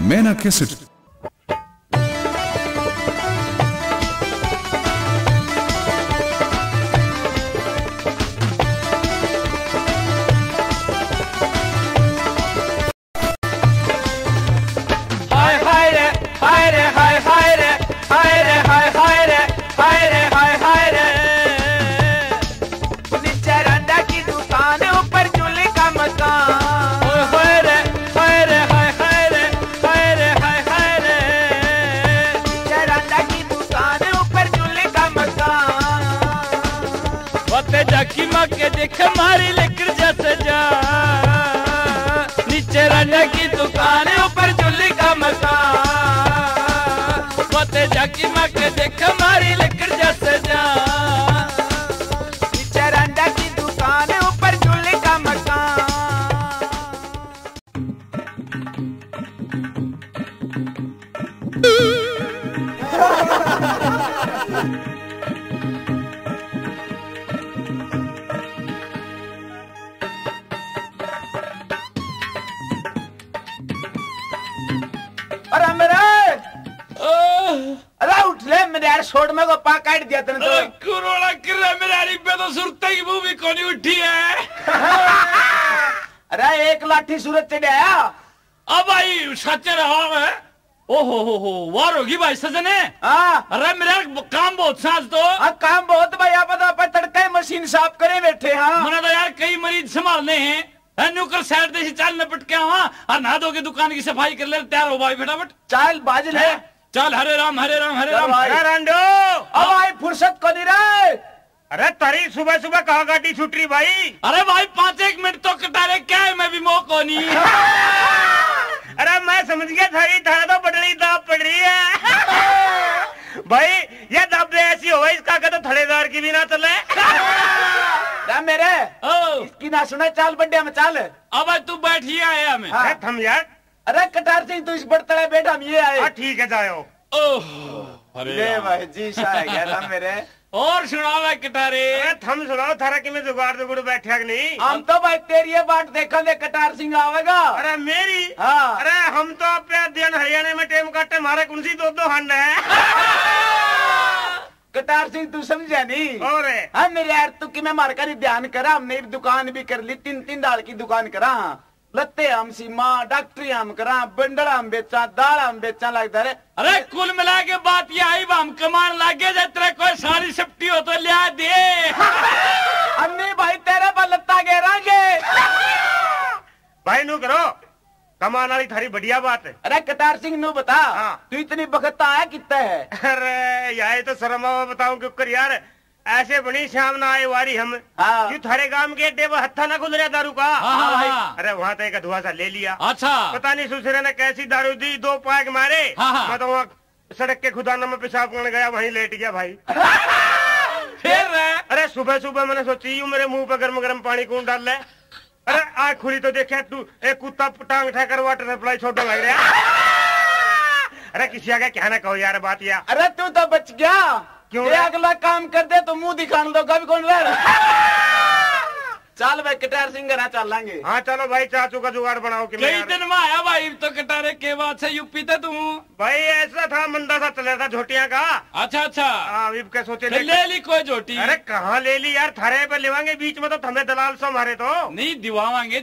मैना कैसेट। जाकी माँ के देख मारी लेकर जा सजा, नीचे राजा की दुकान ऊपर चुल्ली का मकान। फतेह जाकी माँ के देख मारी लेकर जा सजा, नीचे राजा की दुकान ऊपर चुल्ली का मकान। छोड़ में को पा काट दिया तने तो कुरोड़ा कर रहा मेरे आरी पे तो सुरते की मुंह भी कोनी उठी है। अरे एक लाठी सूरज चढ़ाया अब भाई सच्चे रहा है। ओहो वार होगी भाई सजने। अरे मेरा काम बहुत साज तो काम बहुत भाई आप तो तड़के मशीन साफ करे बैठे। हाँ मना तो यार कई मरीज संभालने हैं, न्यूकर साइड से चाल न पटके वहाँ और नहा धो के दुकान की सफाई कर ले। तैयार हो भाई फटाफट चाल बाज ले। चल हरे राम हरे राम हरे राम। रांडो अब भाई फुर्सत को नहीं रहे। अरे तारी सुबह सुबह कहाँ गाड़ी छूट रही भाई। अरे भाई 5-1 मिनट तो कटारे क्या है, मैं भी मौको नहीं। अरे मैं समझ गया थारी थारा तो बड़ी दाब पड़ रही है। भाई ये दाब ऐसी हो इसका तो थड़ेदार की भी ना चले। मेरे इसकी ना सुना चाल बड्डे में चाल। अब तू बैठिए आए हमें। थम यार। अरे कटार सिंह तू इस बड़तड़े बैठा हम ये आए। ठीक है जाओ। अरे भाई जी शाह मेरे और सुनाओ भाई कटारे। थम सुनाओ थारा कि मैं जुगाड़ जुगड़ बैठा कि नहीं। हम तो भाई तेरी ये बात देखा दे कटार सिंह आवेगा। अरे मेरी। हाँ। अरे हम तो अपने दिन हरियाणा में टेम काटे मारे कौन सी दो हंड है। कटार सिंह तू समझा नहीं। और हाँ मेरे यार तू कि मैं मारकर ध्यान करा। हमने दुकान भी कर ली, 3 दाल की दुकान करा। लत्ते हम सीमा डॉक्टरी हम करा, बंडल हम बेचा, दाल हम बेचा लगता है। अरे कुल मिला के बात ये आई हम कमान लागे तेरे कोई सारी सप्टी हो तो लिया दे। अन्नी भाई तेरे पर लत्ता गेरांगे। भाई नू करो कमान वाली थारी बढ़िया बात है। अरे कटार सिंह नू बता। तू इतनी बखता आया कितना है। अरे यार तो शर्मा बताऊं क्यों यार ऐसे बनी शाम ना आए वारी हम। क्यों थारे गांव के अड्डे पर हत्था ना खुल रहा दारू का। अरे वहाँ तो एक अधुआ सा ले लिया। अच्छा पता नहीं सुसरे ने कैसी दारू दी, 2 पैक मारे। मैं तो वहाँ सड़क के खुदाना में पेशाब करने गया, वहीं लेट गया भाई। फिर अरे सुबह सुबह मैंने सोची मेरे मुंह पे गर्म गर्म पानी कौन डाल ले। अरे आँख खुली तो देखे तू एक कुत्ता टांग उठाकर वाटर सप्लाई छोड़ने लग रहा। अरे किसी आगे क्या ना कहो यार बात या। अरे तू तो बच गया। क्यों अगला काम कर दे तो मुंह दिखाने दो कभी कौन रह। चल भाई कटार सिंह ना चल लेंगे। हाँ चलो भाई चाचू का जुगाड़ बनाओ। कई दिन में आया भाई तो कटारे के बाद से यूपी थे तू। भाई ऐसा था मंदा सा चल रहा था झोटियां का। अच्छा अभी क्या सोचे ले ली कोई झोटी। अरे कहाँ ले ली यार, थारे पे लेवांगे बीच में तो हमें दलाल सो हमारे तो नहीं दिवावांगे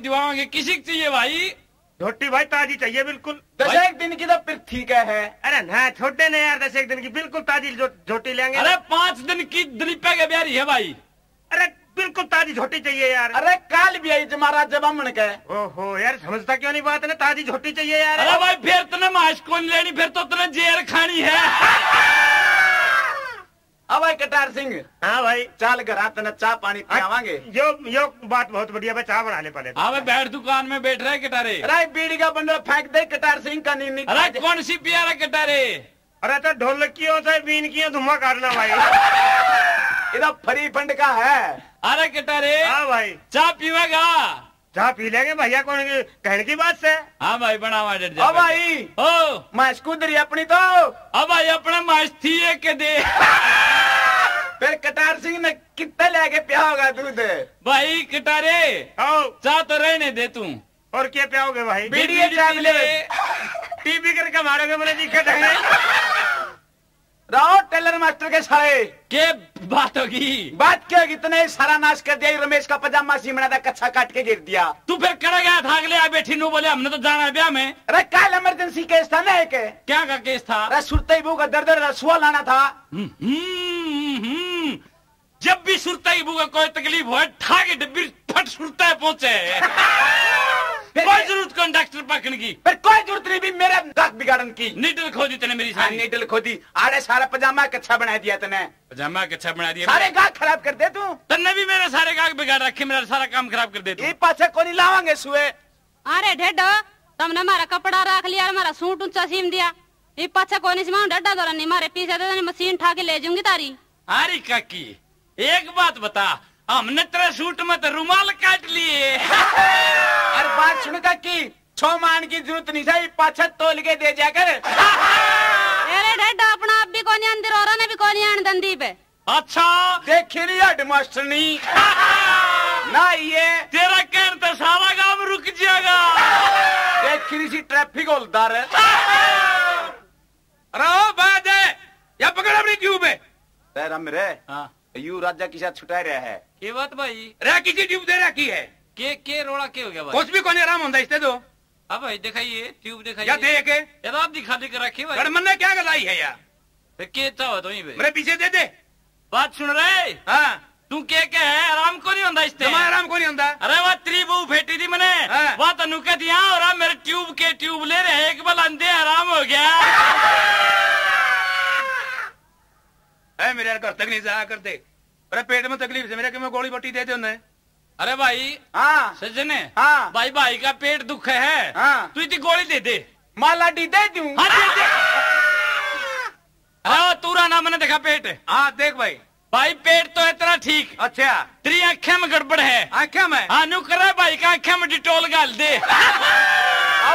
किसी को चाहिए भाई। झोटी भाई ताजी चाहिए बिल्कुल। 10 दिन की तो फिर ठीक है। अरे ना छोटे ने यार 10 दिन की बिल्कुल ताजी झोटी लेंगे। अरे 5 दिन की दिलीपा के ब्यारी है भाई। अरे बिल्कुल ताजी झोटी चाहिए यार। अरे काल भी आई तुम्हारा जब हम के। ओहो यार समझता क्यों नहीं बात है, ताजी झोटी चाहिए यार। अरे भाई फिर तुमने माश कौन लेनी, फिर तो तुमने जेर खानी है। अब भाई कटार सिंह। हाँ भाई चाल घर तना चाह पानी पियावांगे। यो बात बहुत बढ़िया भाई, चाह बना ले पहले। हाँ भाई बैठ दुकान में बैठ रहे कटारे। अरे बीड़ी का बंडल फेंक दे कटार सिंह का नहीं। अरे कौन सी पिया रहा कटारे। अरे तो ढोलकियों से बीन की धुआं काटना भाई। इधर फ्री फंड का है। अरे कटारे। हाँ भाई चाह पीवेगा। चाह पी लेंगे भैया कौन कहने की बात से। हाँ भाई बनावा डर जा भाई। ओ मैं स्कूदरी अपनी तो अब भाई अपने माश थी के दे। फिर कटार सिंह ने कितना लेके पिया होगा दूध। भाई कटारे चाह तो रहने दे तू। और क्या पियाओगे भाई। बीड़ी चाय ले। टीवी करके मारोगे मैंने दिक्कत है। रहो टेलर मास्टर के सारे के बात होगी? बात क्या होगी? इतने सारा नाश कर दिया। रमेश का पजामा सीमड़ा था, कच्चा काट के गिर दिया। तू फिर कर गया था अगले बैठी नू बोले हमने तो जाना है ब्याह में। अरे कल इमरजेंसी केस था ना एक। क्या का केस था? अरे सुरतई बहू का दर्द रसुआ लाना था। जब भी सुरतई बहू का कोई तकलीफ हो ठा के डब्बी फट सुरता पहुंचे। कोई जरूरत कौन डॉक्टर पकड़ने की? फिर कोई जरूरत नहीं भी मेरा दांत बिगाड़न की। नीडल खोदी तने मेरी सारी। नीडल खोदी। आड़े सारा पजामा कच्चा बना दिया तने। पजामा कच्चा बना दिया। सारे गाग खराब कर दे तू। तन्ने भी मेरे सारे गाग बिगाड़ रखे, मेरा सारा काम खराब कर दे तू। ये पाछे को नहीं लावांगे सुए। अरे ढेडो तुमने हमारा कपड़ा रख लिया, हमारा सूट ऊंचा सीम दिया। ये पाछे को नहीं सीमा ढड्डा दौरा नहीं मारे पीछे तो मशीन उठा के ले जाऊंगी तारी। अरे काकी एक बात बता, हमने तेरे सूट में तो रुमाल काट लिए। अरे बात सुन काकी, 6 मान की जरूरत नहीं था, पाछा तोल के दे जाकर। अरे ढड्डा अपना आप भी कोनी अंदर और ने भी कोनी आन दंदी पे। अच्छा देखी नहीं हेड मास्टर नहीं ना ये तेरा कहने तो सारा काम रुक जाएगा। देखी नहीं सी ट्रैफिक होलदार। अरे बात है या पकड़ अपनी ट्यूब है। तेरा मेरे यू राजा के साथ छुटा रहा है। ये बात भाई रे किसी ट्यूब दे रखी है के रोड़ा के हो गया भाई? कुछ भी कोने आराम होता इससे तो। अब भाई दिखाइए ट्यूब दिखाइए। या देख यार आप दिखा दे कर रखी भाई। गड़मन ने क्या गलाई है यार? के चाहो तो ही मेरे पीछे दे दे। बात सुन रहे? हाँ तू के है आराम को नहीं होता इससे? आराम को नहीं होता। अरे वह त्रिभु फेटी थी मैंने वह तनु के दिया और मेरे ट्यूब के ट्यूब ले रहे एक बल अंधे आराम हो गया। मेरे यार तक नहीं जाया करते। अरे पेट में तकलीफ से मेरे क्यों गोली बट्टी दे दे उन्हें। अरे भाई हाँ सजने हाँ भाई भाई का पेट दुख है हाँ तू इतनी गोली दे दे। माला डी दे दूं। हाँ दे दे। अरे तूरा ना मैंने देखा पेट। हाँ देख भाई। भाई पेट तो है तेरा ठीक। अच्छा तेरी आँखें में गड़बड़ है। आँखें में? हाँ नु कर रहा भाई का आँखें में डिटोल गाल दे।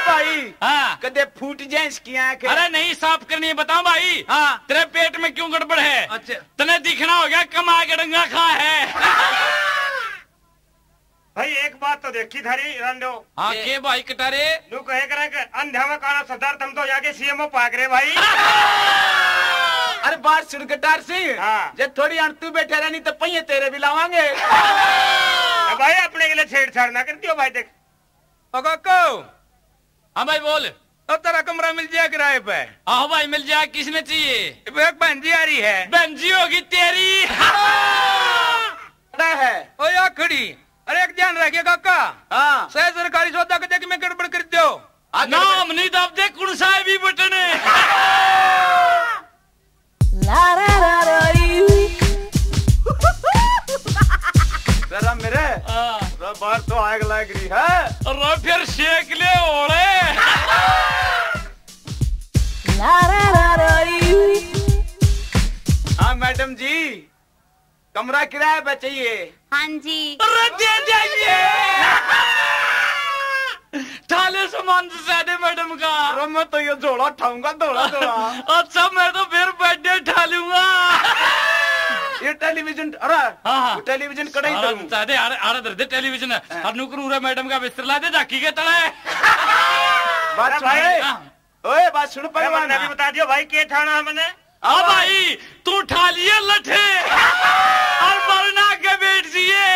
भाई हाँ कदे फूट जाए इसकी आँखें। अरे नहीं साफ करनी है बताओ भाई। हाँ तेरे पेट में क्यों गड़बड़ है? अच्छा तने दिखना हो गया कमा के डंगा खा है। भाई एक बात तो देखी थारी रंडो। हाँ के भाई कटारे तू कहे करे अंधा में काला सरदार तुम तो जाके सीएमओ पाक रहे भाई। अरे बात सुन कटार सिंह जब थोड़ी तू बैठे रहनी तो पहिए तेरे भी लावांगे। भाई अपने के लिए छेड़छाड़ ना करती हो भाई। देख हाँ भाई बोल। अब तेरा कमरा मिल जाए किराए पे? हाँ भाई मिल जाए। किसने चाहिए? एक बहन जी आ रही है। बहन जी होगी तेरी। है ओ या खड़ी। अरे एक ध्यान रखिए काका। हाँ सही सरकारी सौदा के देख में गड़बड़ कर दो। नाम नहीं दब दे कौन सा है भी बटने। जरा मेरे बाहर तो आग लग रही है। अरे फिर शेक ले ओले। हाँ मैडम जी कमरा किराया पे चाहिए? हाँ जी। अरे दे जाइए। थाले सामान से ज्यादा मैडम का। अरे मैं तो ये जोड़ा उठाऊंगा दौड़ा दौड़ा। अच्छा मैं तो फिर बर्थडे उठा लूंगा। ये टेलीविजन अरे हाँ टेलीविजन कड़ाई दे दे टेलीविजन और नुकरूरा मैडम का बिस्तर ला दे जाकी के तले। बात भाई ओए बात सुन पहलवान ने भी बता दियो भाई के ठाना मैंने। हाँ भाई तू उठा लिए लठे और बरना के बैठ जिए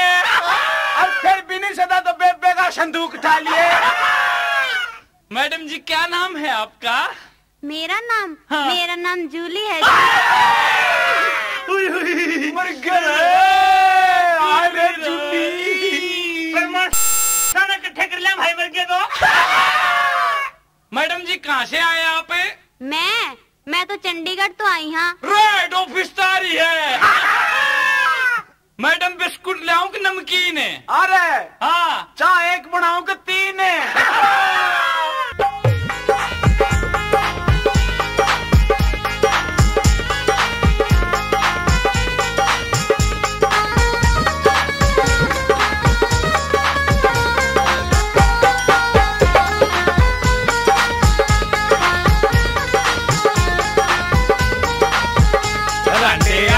और फिर भी नहीं सदा तो बेबे का संदूक उठा लिए। मैडम जी क्या नाम है आपका? मेरा नाम मेरा नाम जूली है। मर गए अरे जूली। इकट्ठे कर लिया भाई वर्ग तो। मैडम जी कहाँ से आए आप? मैं तो चंडीगढ़ तो आई हाँ। रेड ऑफिस आ रही है। मैडम बिस्कुट ले आऊं कि नमकीन है? अरे हाँ चाय एक बनाऊं कि 3 है?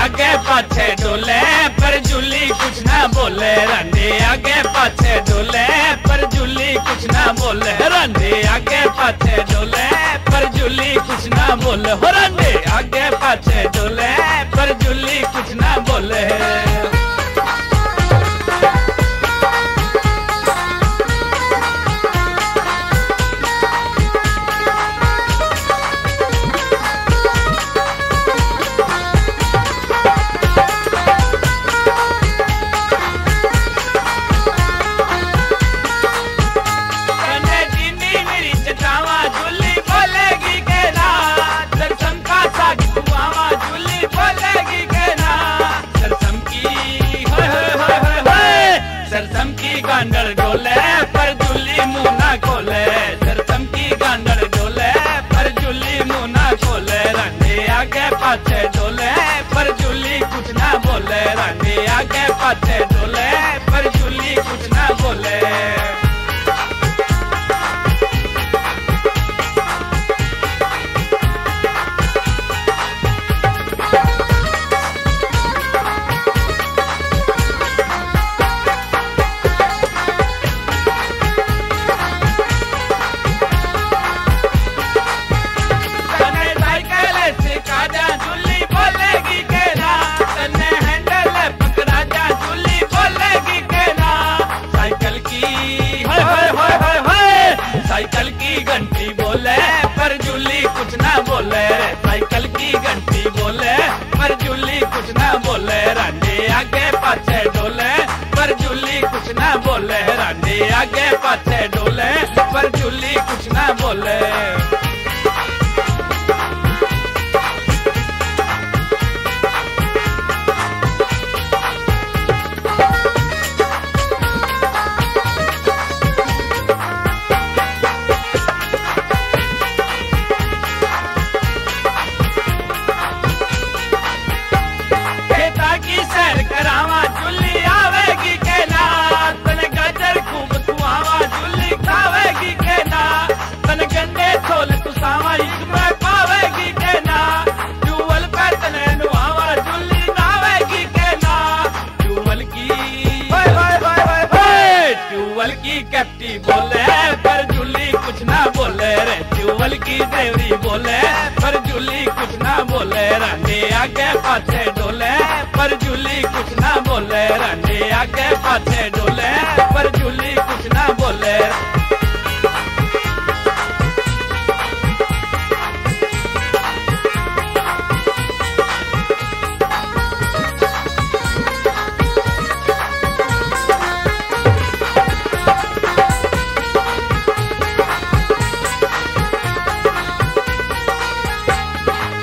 आगे पाछे डोले पर जूली कुछ ना बोले। रंडे आगे पाछे डोले पर जूली कुछ ना बोले। रंडे आगे पाछे डोले। बोले हो रांडे आगे पाछे डोले पर जुली कुछ ना बोले। गांडर डोले पर जुली मुंह ना खोले सरसम की गांडर डोले पर जुली मुंह ना खोले रांडे आगे पाछे डोले पर जुली कुछ ना बोले रांडे आगे पाछे डोले पर जुली कुछ ना बोले। साइकिल की घंटी बोले पर जुली कुछ ना बोले साइकिल की घंटी बोले पर जुली कुछ ना बोले रांडे आगे पाछे डोले पर जुली कुछ ना बोले रांडे आगे पाछे डोले पर जुली कुछ ना बोले। कैप्टी बोले पर जुली कुछ ना बोले रे ट्यूबल की देवरी बोले पर जुली कुछ ना बोले रांडे आगे पाछे डोले पर जुली कुछ ना बोले रांडे आगे पाछे डोले पर जुली कुछ ना बोले।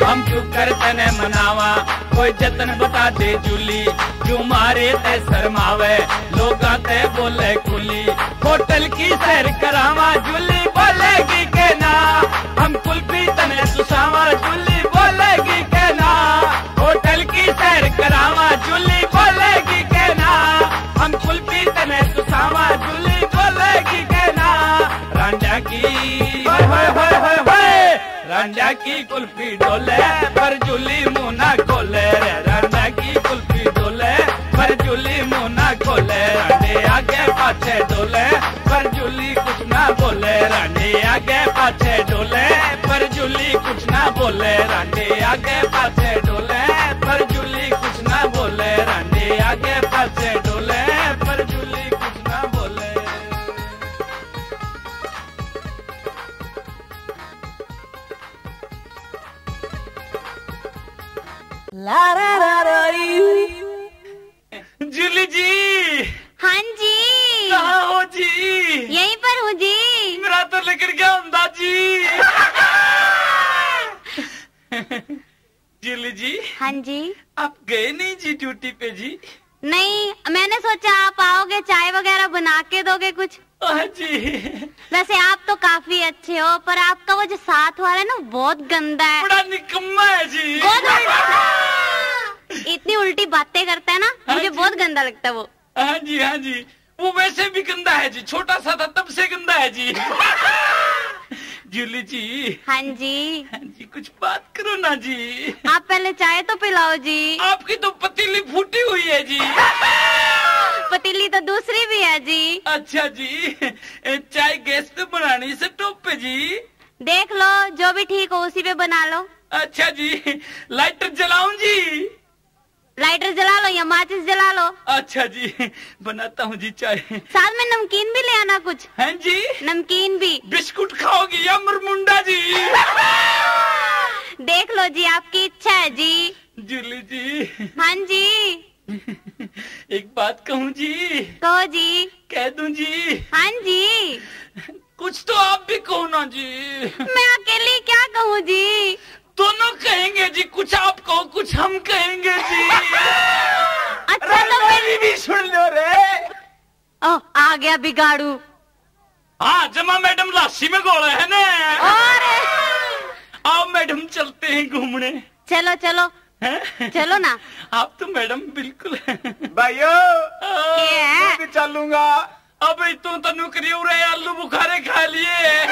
हम क्यों करते ने मनावा कोई जतन बता दे जुली क्यों मारे ते शर्मावे लोग आते बोले खुली होटल की सैर करावा जुली बोलेगी के ना हम कुल्फी तने सुसावा जुली बोलेगी के ना होटल की सैर करावा जुली बोलेगी के ना हम कुल्फी तने सुसावा जुली बोलेगी के ना रांझा की रांझा की कुल्फी डोले पर जुली मुंह ना खोले रे रांझा की कुल्फी डोले पर जुली मुंह ना खोले रांडे आगे पाछे डोले पर जुली कुछ ना बोले रांडे आगे पाछे डोले पर जुली कुछ ना बोले रांडे आगे पाछे डोले पर जुली कुछ ना बोले रांडे आगे पाछे डोले पर जुली कुछ ना बोले। जुली जी। हाँ जी। कहाँ हो जी? यहीं पर हूँ जी। मेरा तो लेकर गया अंदा जी। जुली जी। हाँ जी। आप गए नहीं जी ड्यूटी पे जी? नहीं, मैंने सोचा आप आओगे चाय वगैरह बना के दोगे कुछ। जी। वैसे आप तो काफी अच्छे हो पर आपका वो जो साथ वाला है ना बहुत गंदा है। बड़ा निकम्मा है जी। इतनी उल्टी बातें करता है ना, मुझे बहुत गंदा लगता है वो। हाँ जी वो वैसे भी गंदा है जी, छोटा सा था तब से गंदा है जी। जूली जी। हाँ जी कुछ बात करो ना जी। आप पहले चाय तो पिलाओ जी। आपकी तो पतीली फूटी हुई है जी। पतीली तो दूसरी भी है जी। अच्छा जी, चाय गैस पे बनानी से टॉप पे जी। देख लो जो भी ठीक हो उसी पे बना लो। अच्छा जी, लाइटर जलाऊं जी? लाइटर जला लो या माचिस जला लो। अच्छा जी, बनाता हूँ जी चाय। साथ में नमकीन भी ले आना कुछ। हैं जी? नमकीन भी। बिस्कुट खाओगी या मुरमुंडा जी? देख लो जी, आपकी इच्छा है जी। जूली जी। हाँ जी। एक बात कहूँ जी? कहो जी। कह दूं जी? हाँ जी। कुछ तो आप भी कहो ना जी। मैं अकेली क्या कहूँ जी? दोनों कहेंगे जी, कुछ आप कहो कुछ हम कहेंगे जी। अच्छा तो मेरी भी सुन लो रे। ओह, आ गया बिगाड़ू। हाँ, जमा मैडम लाशी में गोला है ना। और आओ मैडम, चलते हैं घूमने। चलो चलो चलो ना। आप तो मैडम बिल्कुल। भाइयों क्या? मैं भी चलूंगा। अब तू तो नौकरी उड़े आलू बुखारे खा लिए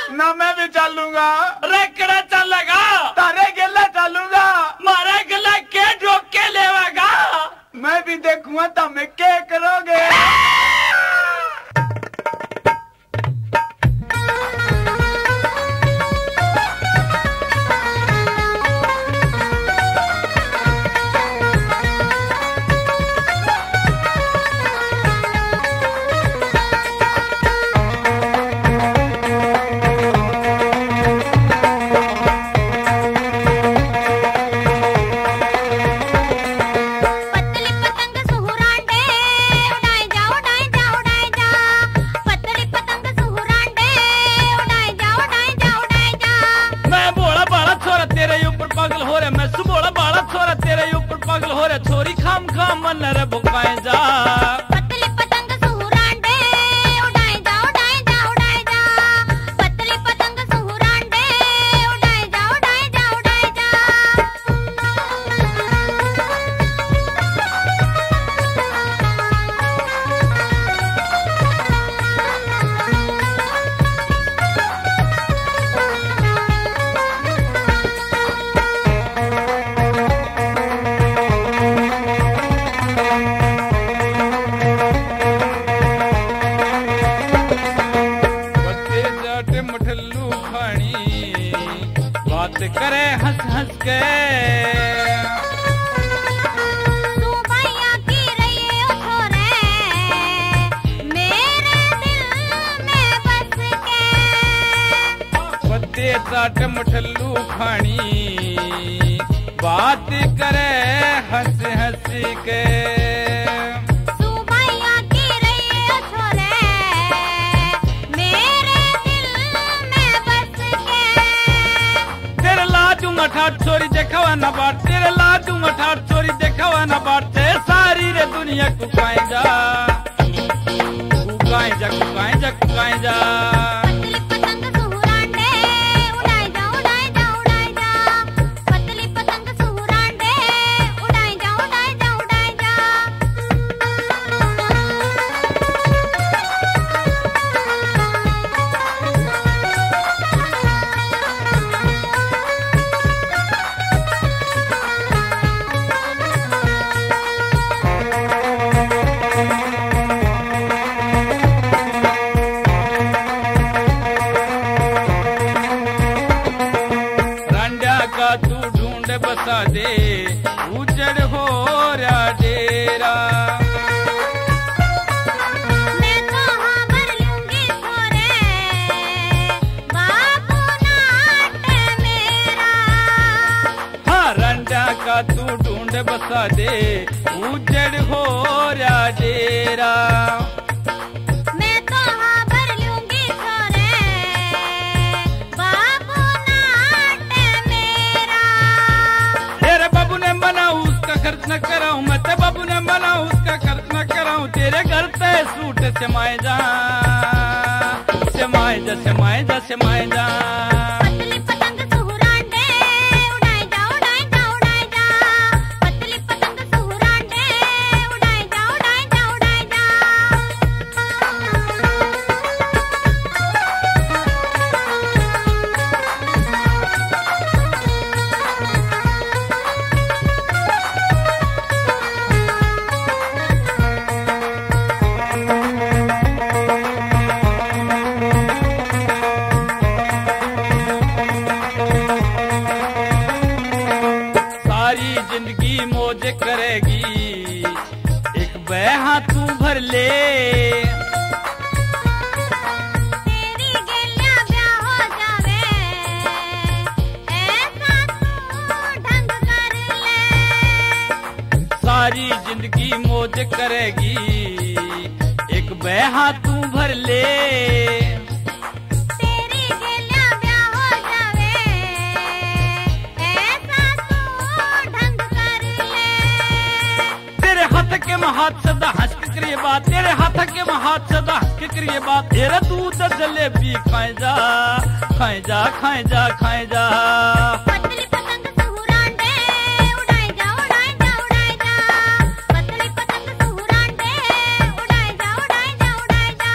ना, मैं भी चलूंगा। रेकड़ा चलेगा? तारे गेला चलूंगा। मारे गला के ढोक के लेवागा? मैं भी देखूंगा तुम क्या करोगे। छोरी खाम खाम मन रे भुकाए जा। पतली पतंग सुहुरांडे उड़ाए जा उड़ाए जा उड़ाए जा। पतली पतंग सुहुरांडे उड़ाए जा उड़ाए जा उड़ाए जा। करे हंस हंस के तू भैया की रही हो छोरे मेरे दिल में बस के। पत्ते चाट मठल्लू खानी बात करे हंस हंस के। तू भैया की रही हो छोरे मेरे दिल में बस के। तेरे लाजू मठाट छोरी देखावा न बाट, तेरे लाजू मठाट छोरी देखावा न बाट। सारी रे दुनिया कुकाए जा कुकाए जा कुकाए जा कुकाए जा। पतली पतंग सुहुरांडे उड़ाए जा उड़ाए जा उड़ाए जा। पतली पतंग सुहुरांडे उड़ाए जा उड़ाए जा उड़ाए जा। बसा दे उजड़ हो रहा डेरा। मैं कहाँ भर लूंगी छोरे बाबू नाट मेरा। हाँ, रंडा का तू ढूंढ बसा दे उजड़ हो रहा डेरा। मैं कहाँ भर लूंगी छोरे बाबू नाट मेरा। तेरे बाबू ने मना उसका खर्च न कराऊं, मैं तेरे बाबू ने मना उसका खर्च न कराऊं। तेरे घर पे सूट समाए जा समाए जा समाए जा समाए जा। पतली पतंग सुहुरांडे उड़ाए जा उड़ाए जा उड़ाए जा। पतली पतंग सुहुरांडे उड़ाए जा उड़ाए जा उड़ाए जा। जिंदगी मौज करेगी, एक बहा तू भर ले। तेरी गेलिया ब्याह हो जावे, ऐसा तू ढंग कर ले। तेरे हाथ के हाथ सदा हंस के करिए बात, तेरे हाथ के हाथ सदा हंस के करिए बात। तेरा दूध जलेबी खाए जा, खाए जा, खाए जा, खाए जा। पतली पतंग सुहुरांडे उड़ाए जा, उड़ाए जा, उड़ाए जा। पतली पतंग सुहुरांडे उड़ाए जा, उड़ाए जा, उड़ाए जा।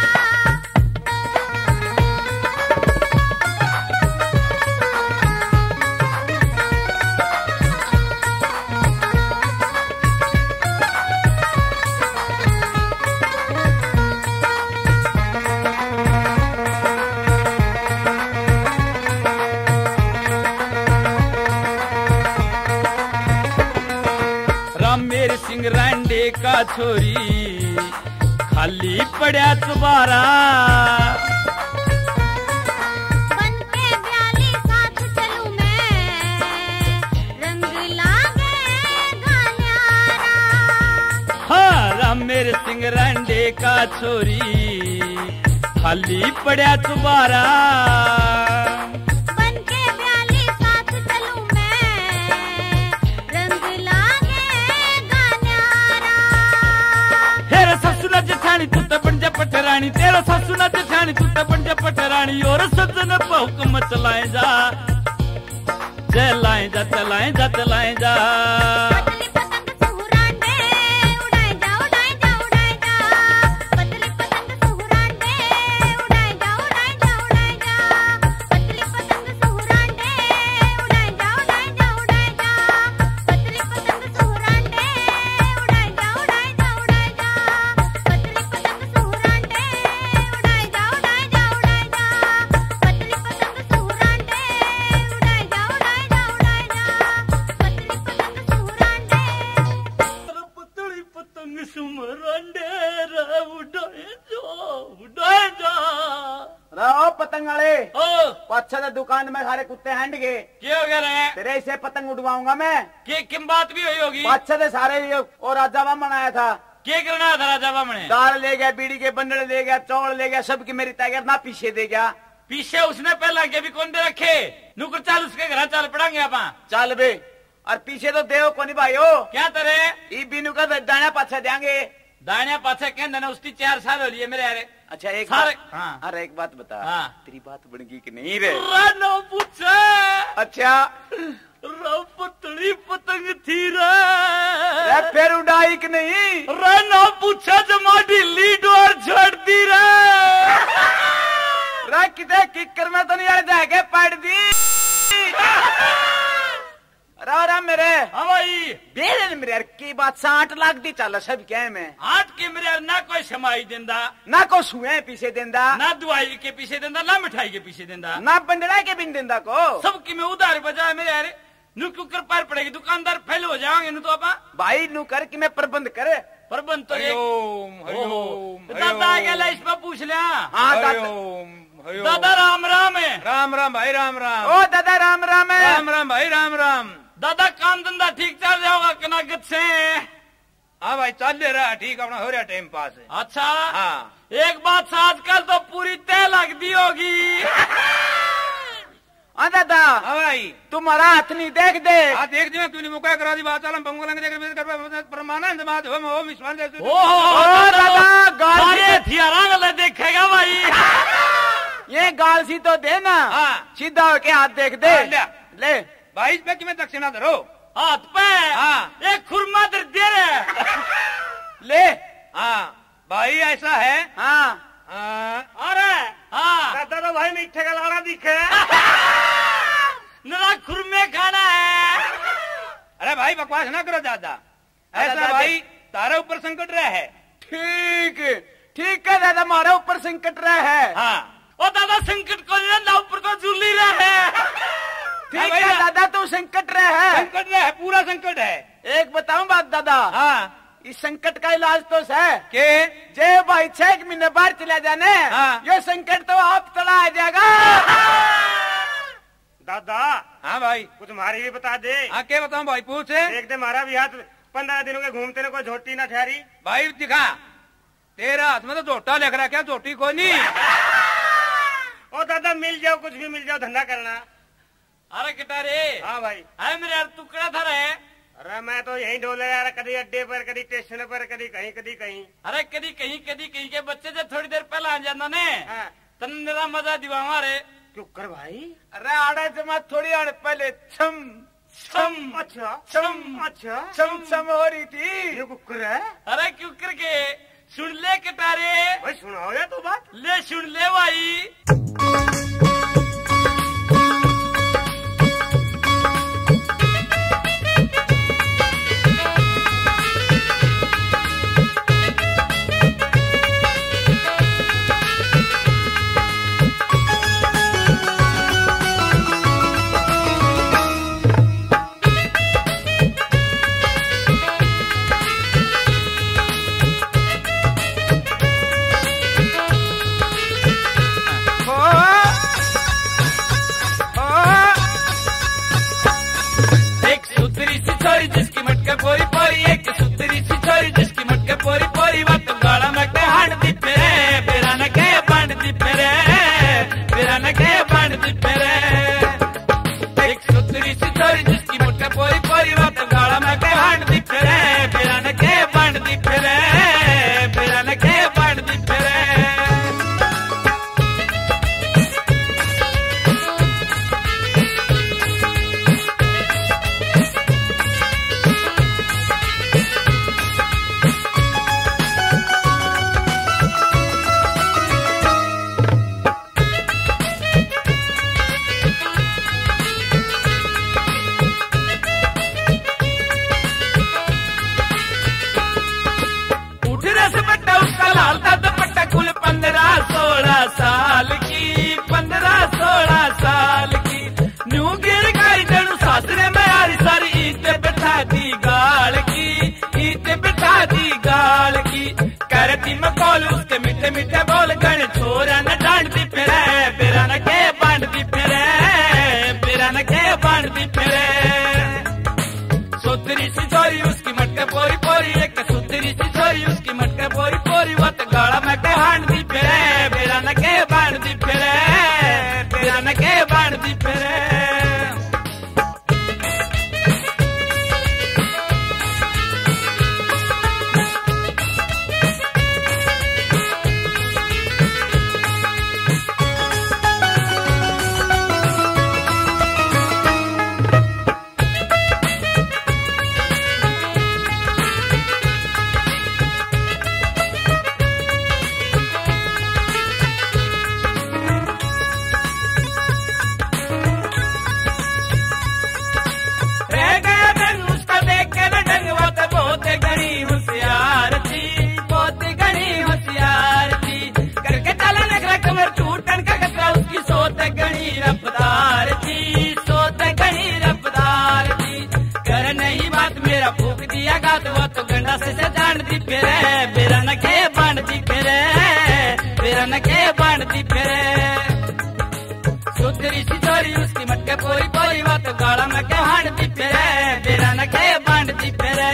राम मेरे सिंह रांडे का छोरी, खाली पड़ा तुम्हारा। बन के ब्याली साथ चलूं मैं, रंग लागेगा न्यारा। हाँ राम मेरे सिंह रांडे का छोरी, खाली पड़ा तुम्हारा। बन के ब्याली साथ चलूं मैं, रंग लागेगा न्यारा। तेरा ससुर जेठानी तू तो बन जा पटरानी, तेरा ससुर जेठानी तू तो बन जा पटरानी। और सज्जन पे हुक्म चलाए जा, चलाए जा, चलाए जा, चलाए जा। पतली पतंग सुहुरांडे उड़ाए जा, उड़ाए जा, उड़ाए जा। पतली पतंग सुहुरांडे उड़ाए जा, उड़ाए जा, उड़ाए जा। पतली पतंग सुहुरांडे उड़ाए जा, उड़ाए जा, उड़ाए जा। पतली पतंग सुहुरांडे उड़ाए जा, उड़ाए जा, उड़ाए जा। पतली पतंग सुहुरांडे उड़ाए जा, उड़ाए जा, उड़ाए जा। पतली पतंग सुहुरांडे उड़ाए जा, उड़ाए जा, उड़ाए जा। पतली पतंग सुहुरांडे। पतली पतंग सुमरांडे रे उड़ाए जा, उड़ाए जा। रहो पतंग वाले, ओ अच्छा तो दुकान में सारे कुत्ते हैंड गए, क्या हो गया रे? तेरे से पतंग उड़वाऊंगा मैं। के किम बात भी हुई होगी? अच्छा तो सारे और राजा बामन आया था, क्या करना था राजा बामने? दाल ले गया, बीड़ी के बंडल ले गया, चौल ले गया, सबकी मेरी तैयार ना पीछे दे गया। पीछे उसने पहला के भी कौन दे रखे? नुकर चाल उसके घर चाल पड़ांगे आपा। चल बे, और पीछे तो देव को नहीं भाई हो, क्या तरे? ई बिनु का दाना पाछा देंगे। दाने पाछे कहने ना उसकी 4 साल हो लिए मेरे यारे। अच्छा एक सारे- बात, हाँ। अरे एक बात बता, हाँ। तेरी बात बन गई कि नहीं रे? रानो पूछे अच्छा रो पतली पतंग थी रे, रे, फिर उड़ाई कि नहीं? रानो पूछे जमा ढीली डोर छोड़ दी रे। रे किते किकर में तो नहीं आ जाएगा पड़ दी। अरे मेरे हाँ भाई, बेरे मेरे यार की बात 60 लाख दी चल सब क्या में 8 के मेरे यार ना कोई समाई देंदा, ना को सुए पीछे देंदा, ना दुआई के पीछे देंदा, ना मिठाई के पीछे देंदा, ना बंडड़ा के बिन देंदा को। सबकी में उधार बजाए मेरे यार। नु क्यों पार पड़ेगी, दुकानदार फेल हो जाएंगे नु तो आपा। भाई नु कर कि मैं प्रबंध करे। प्रबंध तो एक हरिओम, ओहो, हरिओम, दादा आ गया इस पर पूछ लिया। हाँ दादा, हरिओम, हरिओम। दादा राम राम है। राम राम भाई, राम राम। ओ दादा राम राम है। राम राम भाई, राम राम। दादा काम धंधा ठीक चल रहा होगा कनागत से? हाँ भाई चल ले रहा, ठीक अपना हो रहा टाइम पास है। अच्छा हाँ एक बात आजकल तो पूरी तय लगती होगी। हाँ दादा, हाँ भाई, तुम्हारा हाथ नहीं देख दे। हाँ देख दिया तूने मुका करा दी बात, चल पंगो लंगे देख परमानंद बात हो मिसवान जैसे। ओ दादा गाल सारे हथियारा गले देखेगा भाई। ये गाल सी तो दे ना। हाँ। सीधा होके हाथ देख दे। हाँ, ले। ले भाई इसमें कि मैं दक्षिणा धरो। हाथ पे हाँ। एक खुरमा दे दे रहे। ले। हाँ भाई ऐसा है। हाँ अरे हाँ दादा तो भाई मीठे का लाड़ा दिखे। नरा खुरमे खाना है। अरे भाई बकवास ना करो दादा, ऐसा दादा, भाई तारा ऊपर संकट रहा है। ठीक ठीक है दादा, हमारे ऊपर संकट रहा है। हाँ ओ दादा संकट को ना ऊपर को झूली रहा है। ठीक है दादा, तू संकट रहा है। संकट रहा है, पूरा संकट है। एक बताऊं बात दादा, हाँ इस संकट का इलाज तो है के जय भाई 6 महीने बाहर चला जाने। हाँ। ये संकट तो आप तला आ जाएगा। दादा हाँ भाई, कुछ हमारी भी बता दे। हाँ क्या बताऊं भाई, पूछ। देख दे हमारा भी हाथ 15 दिनों के घूमते ने कोई झोटी ना ठहरी। भाई दिखा तेरा हाथ में तो झोटा लग रहा, क्या झोटी कोई नहीं? ओ दादा मिल जाओ, कुछ भी मिल जाओ, धंधा करना। अरे किटारे। हाँ भाई। अरे मेरे यार टुकड़ा था रे। अरे मैं तो यही डोले यार, कभी अड्डे पर, कभी स्टेशन पर, कभी कहीं कभी कहीं। अरे कभी कहीं के बच्चे जब थोड़ी देर पहले आ जाना ने तन मेरा मजा दिवावा रे। क्यों कर भाई? अरे आड़े जमा थोड़ी आड़ पहले छम छम अच्छा छम अच्छा छम छम हो रही थी। ये कुकर है? अरे क्यों करके सुन ले कटारे। भाई सुनाओ यार तो बात। ले सुन ले भाई। जिसकी मटके पोरी पोरी, एक सुतरी सी छोरी जिसकी मटके पोरी पोरी, वो तो गाड़ा में के हांड दी पेरे, बेरा न के बांध दी पेरे, बेरा न के बांध दी पेरे। एक सुतरी सी छोरी जिसकी मटके पोरी पोरी, वो तो गाड़ा में के हांड दी पेरे, बेरा न के बांध दी पेरे, बेरा न के बांध दी पेरे। साल की 15-16 साल की न्यू गिर गई जड़ू सासरे में यारी सारी ईद बिठा दी गाल की, ईद बिठा दी गाल की। करती मकौल उसके मीठे मीठे बोल गण छोरा न डांट दी फिरे, बेरा न के बांध दी फिरे, बेरा न के बांध दी फिरे। सुतरी सी छोरी उसकी मटके पोरी पोरी, एक सुतरी सी छोरी उसकी मटके पोरी पोरी, वो तो गाड़ा में के हांड दी फिरे, बेरा न के बांध दी फिरे, बेरा न के बांध दी फिरे। वो तो गंडा से जान दी फिरे, बेरा न के बांध दी फिरे, बेरा न के बांध दी फिरे। सुतरी सी छोरी उसकी मटके पोरी पोरी, वो तो गाड़ा में के हांड दी फिरे, बेरा न के बांध दी फिरे,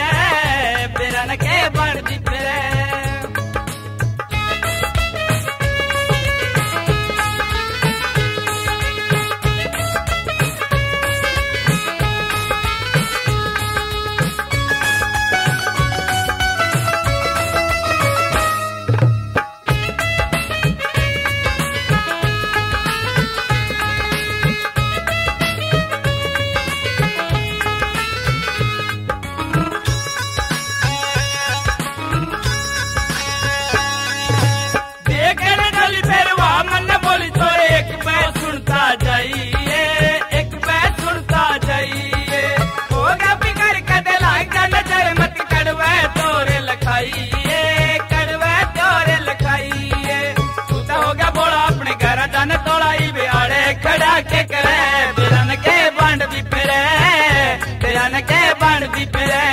बेरा न के बांध दी फिरे। के करे बेरा न के बांध दी फिरे, बेरा न के बांध दी फिरे।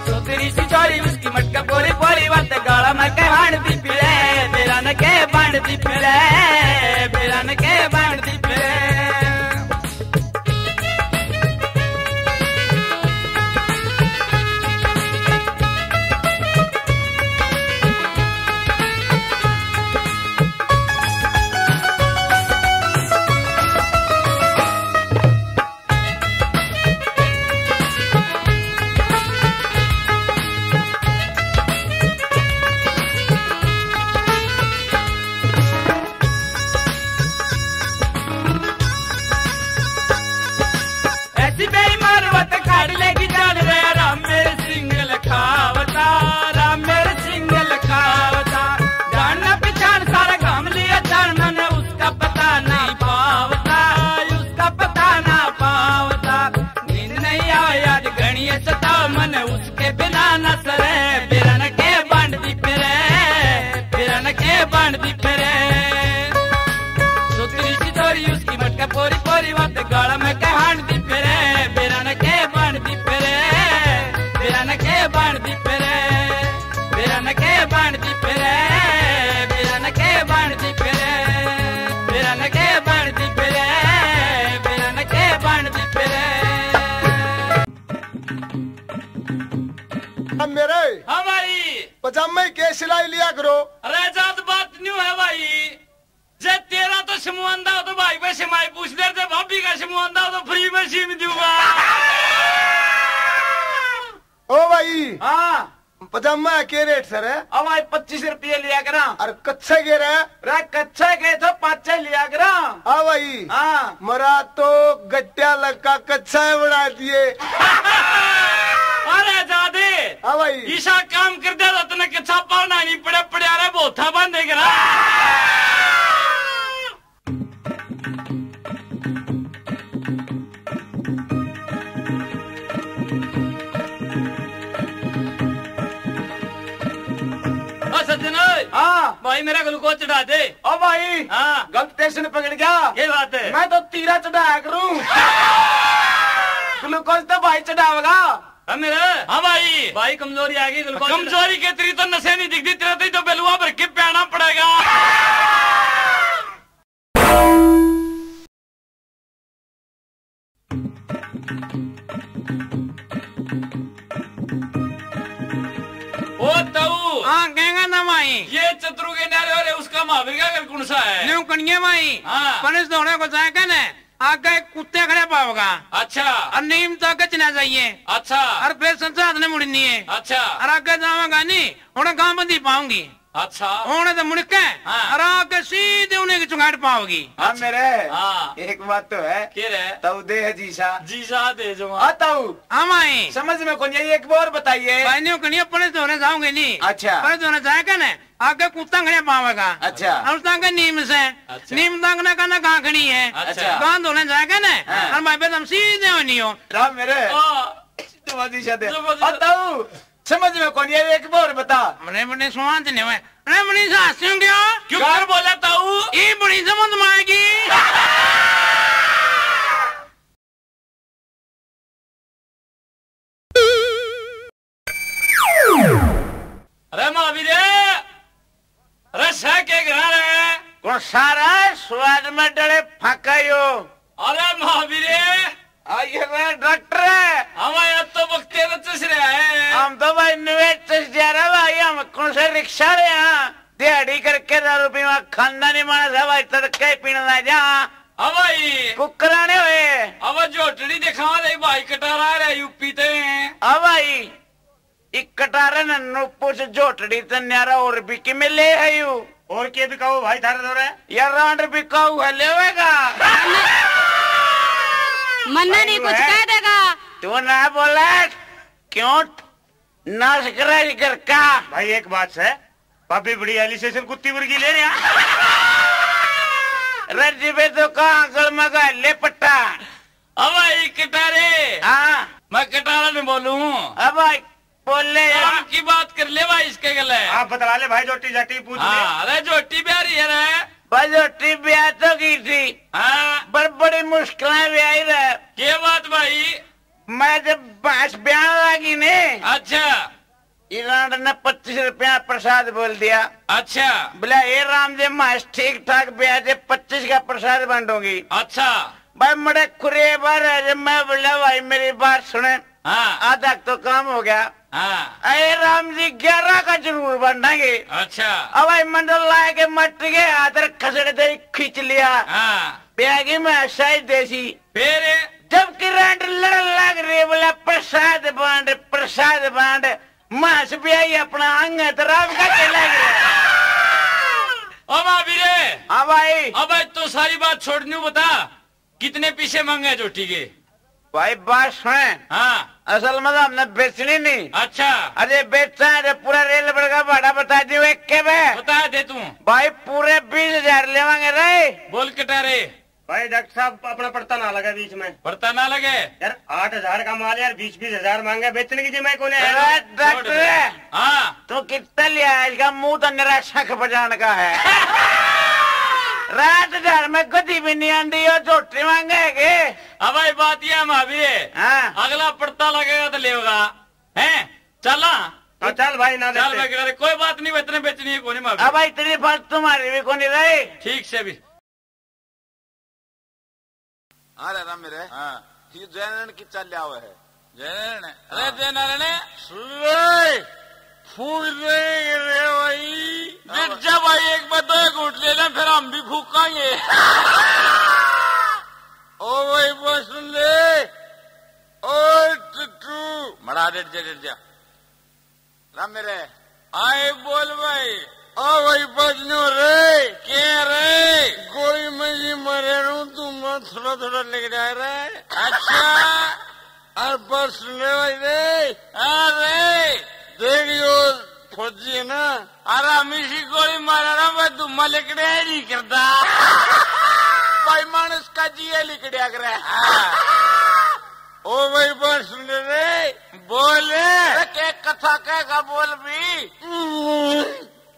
सुतरी सी छोरी उसकी मटका पोरी पोरी, वत गाड़ा में के हांड दी फिरे, बेरा न के बांध दी फिरे, बेरा न के बांध दी फिरे। के पोरी पोरी मत गाड़ा में के हांड दी फिरे बिरन के बांध दी फिरे बिरन के बांध दी फिरे बिरन के बांध दी फिरे बिरन के बांध दी फिरे बिरन के बांध दी फिरे बिरन के बांध दी फिरे। अब मेरे हाँ भाई पजामे के सिलाई लिया करो। अरे जात बात न्यू है भाई जे तेरा तो सिमुआंदा हो तो भाई पे सिमाई पूछ ले थे भाभी का सिमुआंदा हो तो फ्री में सिम दूंगा। ओ भाई हाँ पजामा के रेट सर है? अब भाई 25 रुपये लिया करा। और कच्चे के रहे? रे कच्चे के तो 5 लिया करा। हाँ भाई हाँ मरा तो गट्टिया लगा कच्चा बना दिए। अरे जादे हाँ भाई ईशा काम कर दे तो तने कच्चा पाना नहीं पड़े पड़े अरे बोथा बांधे करा। हाँ भाई मेरा ग्लूकोज चढ़ा दे। ओ भाई हाँ गलत स्टेशन पकड़ गया। ये बात है मैं तो तीरा चढ़ाया करूँ। ग्लूकोज तो भाई चढ़ावेगा। मेरा हाँ भाई भाई कमजोरी आ गई कमजोरी के तेरी तो नशे नहीं दिखती तेरा तो बेलुआ भर के पहना पड़ेगा। ओ ताऊ हाँ कहेंगा ना भाई ये चतुरु के नारे वाले उसका महावीर का घर कौन सा है? न्यू कनिया भाई हाँ। पनिस दौड़े को जाएगा ना आगे कुत्ते खड़े पाओगा अच्छा और नीम तो आगे चला जाइए अच्छा और फिर संसार ने मुड़नी है अच्छा और आगे जाऊंगा नहीं उन्हें गांव बंदी पाऊंगी अच्छा उन्हें तो मुड़के हाँ। और आगे सीधे उन्हें की चुंगाड़ पाओगी। हाँ मेरे हाँ एक बात तो है के रे ताऊ दे है जीसा जीसा दे जो ताऊ हाँ भाई समझ में कौन ये एक बार बताइए। भाई न्यू कनिया पनिस दौड़े जाऊंगे नहीं अच्छा पनिस दौड़े जाएगा ना आगे कुत्ता खड़े पावेगा अच्छा और उस आगे नीम से अच्छा। नीम दांगने का ना गांखड़ी है अच्छा। गांव धोने जाएगा ना हाँ। और भाई पे तुम सीधे होनी हो। राम मेरे तुम जीसा दे ताऊ समझ में कौन ये एक बार बता। बड़े बड़े सुहान नहीं हुए अरे बड़ी सासियों क्यों क्यों कर बोला ताऊ ये बड़ी समझ में आएगी। अरे महावीर अरे सह के घर है कौन सारा स्वाद में डले फकायो। अरे महावीर आइए डॉक्टर है हमारे तो वक्ते रच रहा है हम तो भाई निवेश जा रहा भाई हम कौन से रिक्शा ले यहाँ दिहाड़ी करके 10 रुपये में खानदानी मानस है भाई तड़के पीने जा भाई कुकराने हुए अब जोटड़ी दिखा दे भाई कटारा रहा यूपी ते अब भाई एक कटारे न नोपो से जोटड़ी तो न्यारा और भी कि मिले है यू और के भी कहो भाई थारे दौरे यार रांड भी कहू है लेवेगा मन्ना नहीं कुछ कह देगा। तू ना बोला क्यों नाश करा कर का भाई एक बात है पापी बड़ी एलिसेशन कुत्ती मुर्गी ले रहे रजी पे तो कहाँ गल मगा ले पट्टा। अब भाई कटारे हाँ मैं कटारा नहीं बोलूं अब भाई बोल ले यार की बात कर ले भाई इसके गले आप बतला ले भाई जोटी जाटी पूछ ले। हाँ अरे जोटी प्यारी है रे बजोटी ब्याह तो की थी हाँ पर बड़ी मुश्किलें भी आई रहे। के बात भाई मैं जब बांस ब्याह लगी ने अच्छा इरान ने 25 रुपया प्रसाद बोल दिया। अच्छा बोला ये राम जी मैं ठीक ठाक ब्याह से 25 का प्रसाद बांटूंगी। अच्छा भाई बड़े खुरे बार है जब मैं बोला भाई मेरी बात सुने हाँ आधा तो काम हो गया। हाँ अरे राम जी 11 का जरूर बांटेंगे। अच्छा अब भाई मंडल लाए के मट के आदर खसड़े दे खींच लिया हाँ ब्यागी में शाही देसी फिर जब किरण लड़ लग रही बोला प्रसाद बांट मास ब्याही अपना अंग तरफ का चला गया। अब अभी हाँ भाई अब तो सारी बात छोड़नी बता कितने पीछे मांगे जोटी के भाई बात सुने हाँ असल में हमने बेचनी नहीं। अच्छा अरे बेचना है पूरा रेल का भाड़ा बता दियो एक के बता दे तू भाई पूरे 20,000 लेवांगे रे। बोल कटारे भाई डॉक्टर साहब अपना पड़ता ना लगा बीच में पड़ता ना लगे यार 8,000 का माल यार 20-20,000 मांगे बेचने की जिम्मे कौन है। अरे डॉक्टर हाँ तू कितना लिया है इसका मुंह तो निराशा बजाने का है। रात घर में गदी भी नहीं आंदी और झोटी मांगेगे। अब भाई बात यह भाभी हाँ। अगला पड़ता लगेगा तो लेगा है। चला तो चल भाई ना चल देते। भाई कोई बात नहीं इतने बेचनी है कोई नहीं अब इतनी फर्ज तुम्हारी भी कोनी रही। ठीक से भी। अरे राम मेरे हाँ ये जैन की चल लिया हुआ है जैन। अरे जैन अरे फूक रे भाई जब भाई एक बार दो घूट ले लें फिर हम भी फूकांगे। ओ भाई बस सुन ले ओ टू मरा डेट जा राम मेरे आए बोल भाई। ओ भाई बजनो रे क्या रे कोई मैं मरे रू तुम थोड़ा थोड़ा लेके जा रहे। अच्छा और बस ले भाई रे अरे देखियो फौजी है ना। अरे मिशी गोली मारा ना मैं तुम लिकड़े नहीं करता भाई मानस का जी लिखड़िया करे। ओ भाई बस सुन रे बोले के कथा कहेगा बोल भी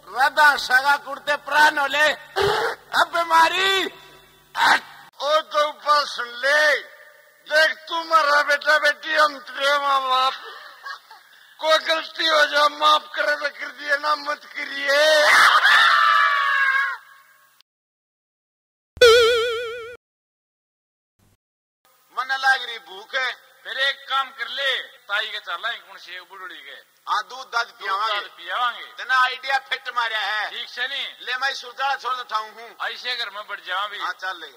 राधा सगा कुर्ते प्राण होले अब बीमारी। ओ तो बस ले देख तुम्हारा बेटा बेटी हम तेरे माँ बाप कोई गलती हो जाए माफ करे तो कर दिए ना मत करिए। मन लाग रही भूख है फिर एक काम कर ले ताई के चल कौन से बुढ़ी के हाँ दूध दाद पियावांगे तना आइडिया फिट मारा है। ठीक से नहीं ले मैं सुरजाला छोड़ उठाऊ हूँ ऐसे घर में बढ़ जावा भी। हाँ चल ले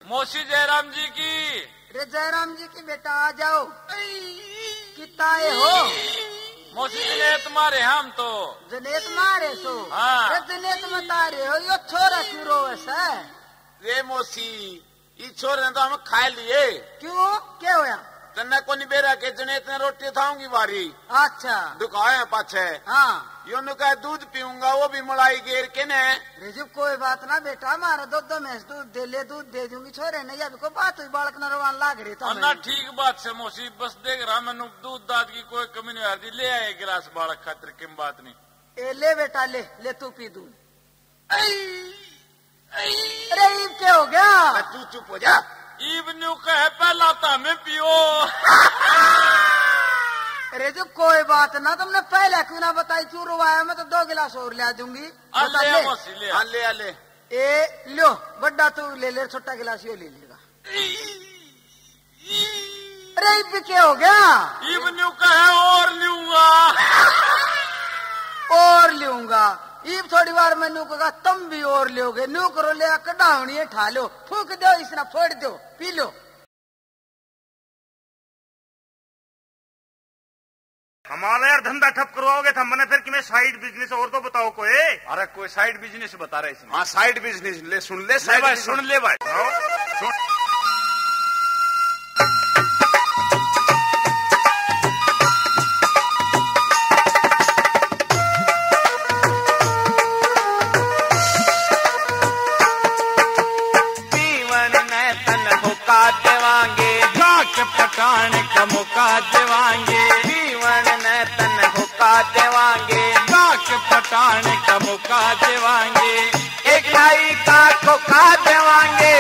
मौसी जयराम जी की। रे जयराम जी की बेटा आ जाओ कितना हो मौसी जने तुम्हारे हम तो जनेत मारे सो। हाँ। रे जनेत मत आ रहे हो यो छोरा क्यों रोवे से। रे मौसी ये छोरे तो हम खा लिए क्यों क्या होया तन्ने को नहीं बेरा के जने इतने रोटी खाऊंगी बारी। अच्छा दुखाए पाछे हाँ यो नु कहे दूध पीऊंगा वो भी मलाई गेर के ने। रिजब कोई बात ना बेटा मारा दो मैस दूध दे ले दूध दे दूंगी छोरे नहीं अभी को बात हुई बालक नरवान लाग रही तो ना ठीक बात से मौसी बस देख रहा मैंने दूध दाद की कोई कमी नहीं आ रही ले आए गिलास बालक खातिर किम बात नहीं। ए ले बेटा ले तू पी दूध। अरे ईब क्या हो गया तू चुप हो जा। ईब न्यू कहे पहला तो हमें पियो। अरे जो कोई बात ना तुमने पहले क्यों ना बताई क्यों रुवाया मैं तो 2 गिलास और ले दूंगी। ले ए लो बड्डा तू ले छोटा गिलास यो ले लेगा। अरे ईब क्या हो गया ईब न्यू कहे और लूंगा और लूंगा। ईब थोड़ी बार मैं नू कहा तुम भी और लोगे नू करो ले कढ़ावनी ठा लो फूक दो इसना फोड़ दो पी लो। हमारा यार धंधा ठप करवाओगे था मैंने फिर कि मैं साइड बिजनेस और तो बताओ कोई। अरे कोई साइड बिजनेस बता रहे इसमें। हाँ साइड बिजनेस ले सुन ले साइड भाई सुन ले भाई सुन। पकान का मौका देवांगे जीवन ने तन होका देवांगे गाक पकान का मौका देवांगे एक लाई का खोखा देवांगे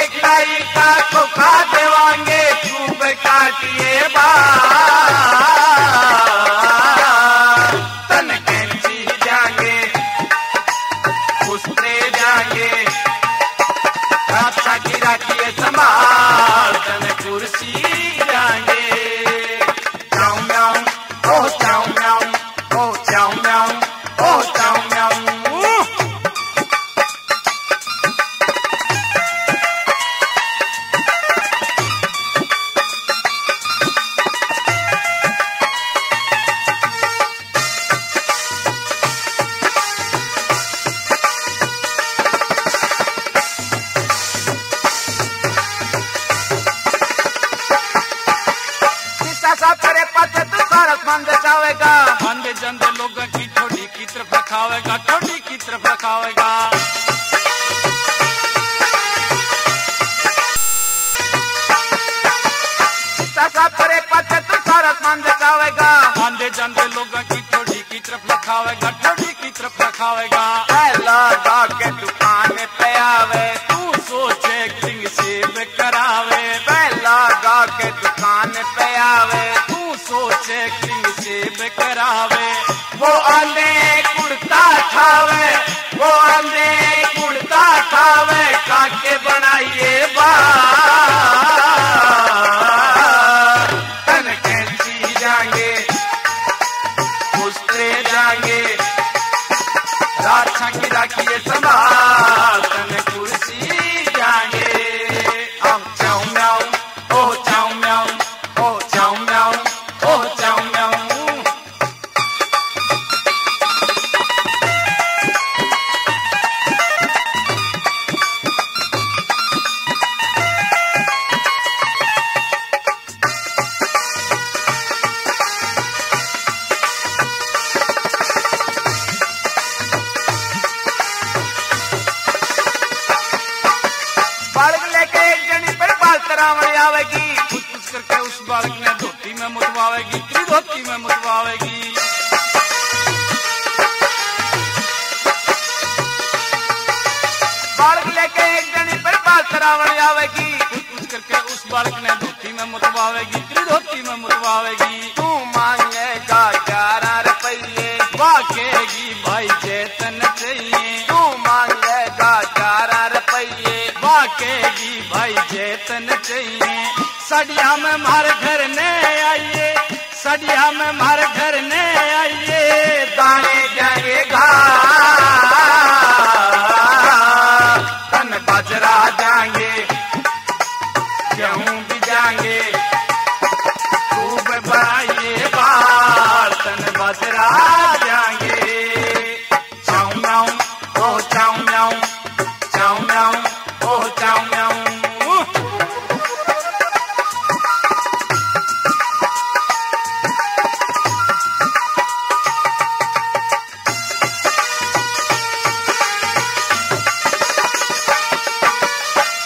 एक लाई का खोखा देवांगे खूब काटिए तन कैंची जाएंगे घुसते जाएंगे रास्ता की राखिए संभाल तन कुर्सी जाएंगे चाऊ म्याऊ ओह चाऊ म्याऊ ओह चाऊ म्याऊ ओह चाऊ म्याऊ आंधे जंदे लोगों की ठोडी की तरफ रखावेगा ठोडी की तरफ रखावेगा परे पचे तू सारस मान जचावेगा आंधे जंदे लोगों की ठोडी की तरफ रखावेगा ठोडी की तरफ रखावेगा लगा के दुकान पे सेब करावे, पहला गा के दुकान पे आवे, तू सोचे किंग सेब करावे, वो आंधे कुर्ता ठावे, वो आंधे कुर्ता ठावे, काके बनाइए तन कैंची जाएंगे उस्तरे जाएंगे, राछा की राखिए संभाल, तन कुर्सी जाएंगे। हम चाऊ म्याऊ ओह चाऊ म्याऊ, ओ चाऊ म्याऊ ओह चाऊ म्याऊ। बालक लेके एक जनी पर बाल तरावण आवेगी, कुछ कुछ करके उस बालक ने धोती में मुतवावेगी, तेरी धोती में मुतवावेगी। बालक लेके एक जनी पर बाल तरावण आवेगी, कुछ कुछ करके उस बालक ने धोती में मुतवावेगी, तेरी धोती में मुतवावेगी। तू मांगेगा 11 रुपये, वाकेगी भाई चेतन चाहिए, तू मांगेगा 11 रुपये, वाकेगी भाई चेतन चाहिए। सड़िया में मार घर ने आइए, सड़िया में मार घर ने आइए, दाने जाएगा तन बाजरा जाएंगे, गेहूं भी जाएंगे, खूब बनाइए बाल, तन बाजरा जाएंगे। चाऊ म्याऊ ओह चाऊ म्याऊ, चाऊ म्याऊ ओह चाऊ म्याऊ।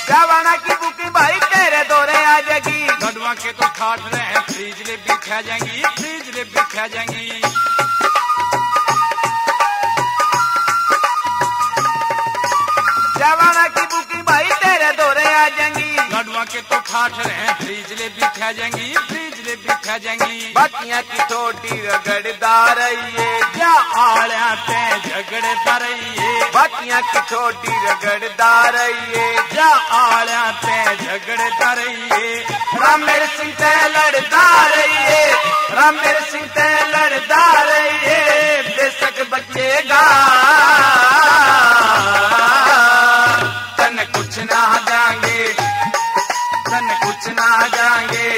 जवाना की बुकी भाई तेरे दौरे आ जाएगी, गडवा के तो ठाठ रहे हैं, फ्रीज ले भी खा जाएंगी, फ्रीज ले भी खा जाएंगी। जवाना की बुकी भाई तेरे दौरे आ जाएंगी, गडवा के तो ठाठ रहे हैं, फ्रीज ले भी खा जाएंगी, फ्रीज ले भी खा जाएंगी। बतिया की छोटी रगड़दार रहिए, क्या आड़िया ते झगड़े रहिए, बतिया की छोटी रगड़दार रहिए, क्या आड़िया ते झगड़े रहिए। रामेर सिंह ते लड़दा रहिए, रामेर सिंह ते लड़दा रहिए, बेशक बचेगा तन कुछ ना जाएंगे, तन कुछ ना जाएंगे,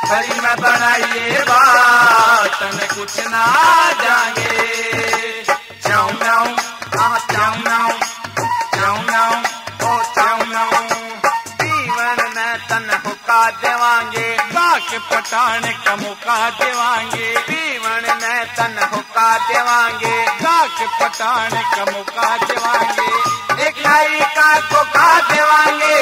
हरी में बनाइए बात, तन कुछ ना जाएंगे। चाऊ म्याऊ आह चाऊ म्याऊ, चाऊ म्याऊ ओ चाऊ म्याऊ, जीवन में तन हुक्का देवांगे, के पटाने का मौका देवांगे, जीवन में तन हुक्का देवांगे, के पटाने का मौका देवांगे। एक नाई का धोखा देवांगे,